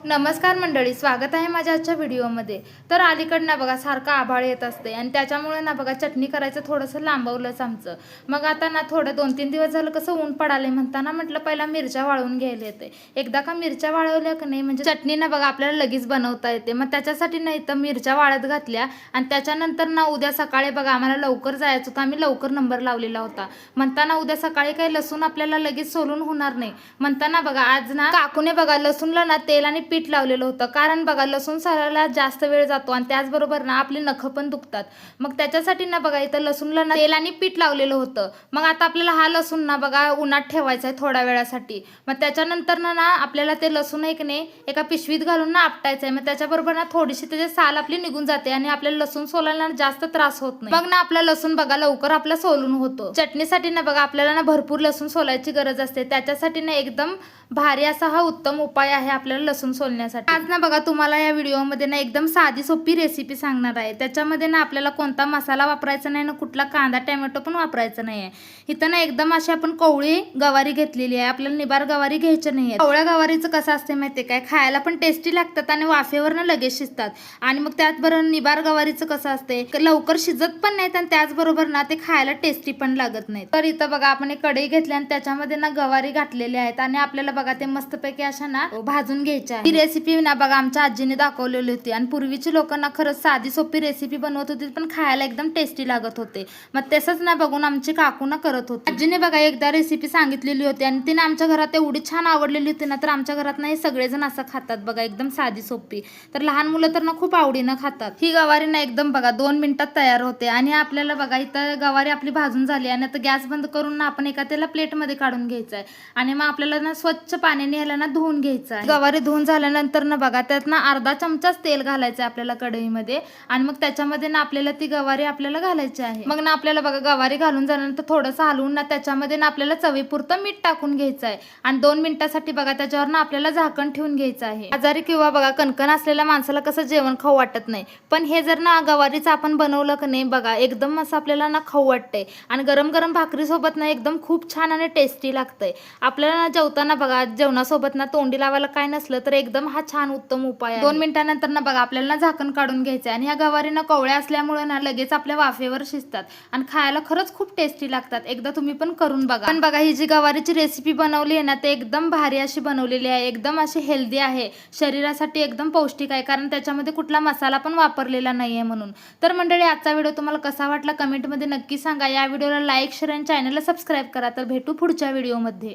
नमस्कार मंडळी, स्वागत आहे माझ्या आजच्या व्हिडिओमध्ये। तर अलीकडनं बघा सारखं आभाळ येत असते आणि त्याच्यामुळे ना बघा चटणी करायचं थोडंसं लांबवलंच आमचं। मग आता ना थोडं 2-3 दिवस झालं कसं ऊन पडाले म्हणताना म्हटलं पहिला मिरच्या वाळवून घ्यायला येते। एकदा का मिरच्या वाळवल्या की नाही म्हणजे चटणी ना बघा आपल्याला लगेच बनवता येते। मग त्याच्यासाठी ना इथं मिरच्या वाळत घातल्या आणि त्याच्यानंतर ना उद्या सकाळी बघा आम्हाला लवकर जायचं होतं, आम्ही लवकर नंबर लावलेला होता म्हणताना उद्या सकाळी काही लसूण आपल्याला लगेच सोलून होणार नाही म्हणताना बघा आज ना काकूने बघा लसूणला ना तेल आणि पीठ लावलेलं होतं। कारण बघा लसूण सोलायला जास्त वेळ जातो आणि त्याचबरोबर ना आपली नखं पण दुखतात। मग त्याच्यासाठी ना बघा इथं लसूणला ना तेल आणि पीठ लावलेलं होतं। मग आता आपल्याला हा लसूण ना बघा उन्हात ठेवायचा आहे थोड्या वेळासाठी। मग त्याच्यानंतर ना आपल्याला ते लसूण एक नाही एका पिशवीत घालून ना आपटायचं आहे। मग त्याच्याबरोबर ना थोडीशी त्याची साल आपली निघून जाते आणि आपल्याला लसूण सोलायला जास्त त्रास होत नाही। मग ना आपला लसूण बघा लवकर आपला सोलून होतो। चटणीसाठी ना बघा आपल्याला ना भरपूर लसूण सोलायची गरज असते, त्याच्यासाठी ना एकदम भारी असा हा उत्तम उपाय आहे आपल्याला लसूण सोलण्यासाठी। आज ना बघा तुम्हाला या व्हिडिओमध्ये ना एकदम साधी सोपी रेसिपी सांगणार आहे। त्याच्यामध्ये ना आपल्याला कोणता मसाला वापरायचा नाही ना कुठला कांदा टोमॅटो पण वापरायचा नाही आहे। इथं ना एकदम अशी आपण कवळी गवारी घेतलेली आहे, आपल्याला निबार गवारी घ्यायची नाही। कवळ्या गवारीचं कसं असते माहितीये काय, खायला पण टेस्टी लागतात आणि वाफेवर ना लगेच शिजतात। आणि मग त्याचबरोबर निबार गवारीचं कसं असते लवकर शिजत पण नाहीत आणि त्याचबरोबर ना ते खायला टेस्टी पण लागत नाही। तर इथं बघा आपण एक कढई घेतली आणि त्याच्यामध्ये ना गवारी घातलेली आहेत आणि आपल्याला बघा ते मस्तपैकी अशा ना भाजून घ्यायच्या आहे। ही रेसिपी ना बघा आमच्या आजीने दाखवलेली होती आणि पूर्वीची लोकांना खरंच साधी सोपी रेसिपी बनवत होती पण खायला एकदम टेस्टी लागत होते। मग तसंच ना बघून आमची काकू ना करत होती। आजीने बघा एकदा रेसिपी सांगितलेली होती आणि तिने आमच्या घरात एवढी छान आवडलेली होती ना, तर आमच्या घरात ना हे सगळेजण असं खातात बघा एकदम साधी सोपी। तर लहान मुलं तर ना खूप आवडीनं खातात। ही गवारी ना एकदम बघा 2 मिनिटात तयार होते आणि आपल्याला बघा इथं गवारी आपली भाजून झाली आणि आता गॅस बंद करून ना आपण एका त्याला प्लेटमध्ये काढून घ्यायचं आहे आणि मग आपल्याला ना स्वच्छ पाण्याने ह्याला ना धुवून घ्यायचं आहे। गवारी धुवून झाल्यानंतर ना बघा त्यात ना अर्धा चमचाच तेल घालायचं आपल्याला कढईमध्ये आणि मग त्याच्यामध्ये ना आपल्याला ती गवारी आपल्याला घालायची आहे। मग ना आपल्याला बघा गवारी घालून झाल्यानंतर थोडंसं हलवून ना त्याच्यामध्ये ना आपल्याला चवीपुरतं मीठ टाकून घ्यायचं आहे आणि 2 मिनिटासाठी बघा त्याच्यावर ना आपल्याला झाकण ठेवून घ्यायचं आहे। आजारी किंवा बघा कणकण असलेल्या माणसाला कसं जेवण खाऊ वाटत नाही, पण हे जर ना गवारीचं आपण बनवलं की नाही बघा एकदम असं आपल्याला ना खाऊ वाटतंय आणि गरम गरम भाकरी सोबत ना एकदम खूप छान आणि टेस्टी लागतंय। आपल्याला ना जेवताना बघा जेवणासोबत ना तोंडी लावायला काय नसलं तर एकदम हा छान उत्तम उपाय आहे। 2 मिनिटानंतर ना बघा आपल्याला झाकण काढून घ्यायचं आणि ह्या गवारी ना कवळ्या असल्यामुळे ना लगेच आपल्या वाफेवर शिजतात आणि खायला खरंच खूप टेस्टी लागतात। एकदा तुम्ही पण करून बघा। पण बघा ही जी गवारीची रेसिपी बनवली आहे ना ते एकदम भारी अशी बनवलेली आहे, एकदम अशी हेल्दी आहे, शरीरासाठी एकदम पौष्टिक आहे कारण त्याच्यामध्ये कुठला मसाला पण वापरलेला नाहीये म्हणून। तर मंडळी आजचा व्हिडिओ तुम्हाला कसा वाटला कमेंटमध्ये नक्की सांगा। या व्हिडिओला लाईक शेअर आणि चॅनलला सबस्क्राईब करा। तर भेटू पुढच्या व्हिडिओमध्ये।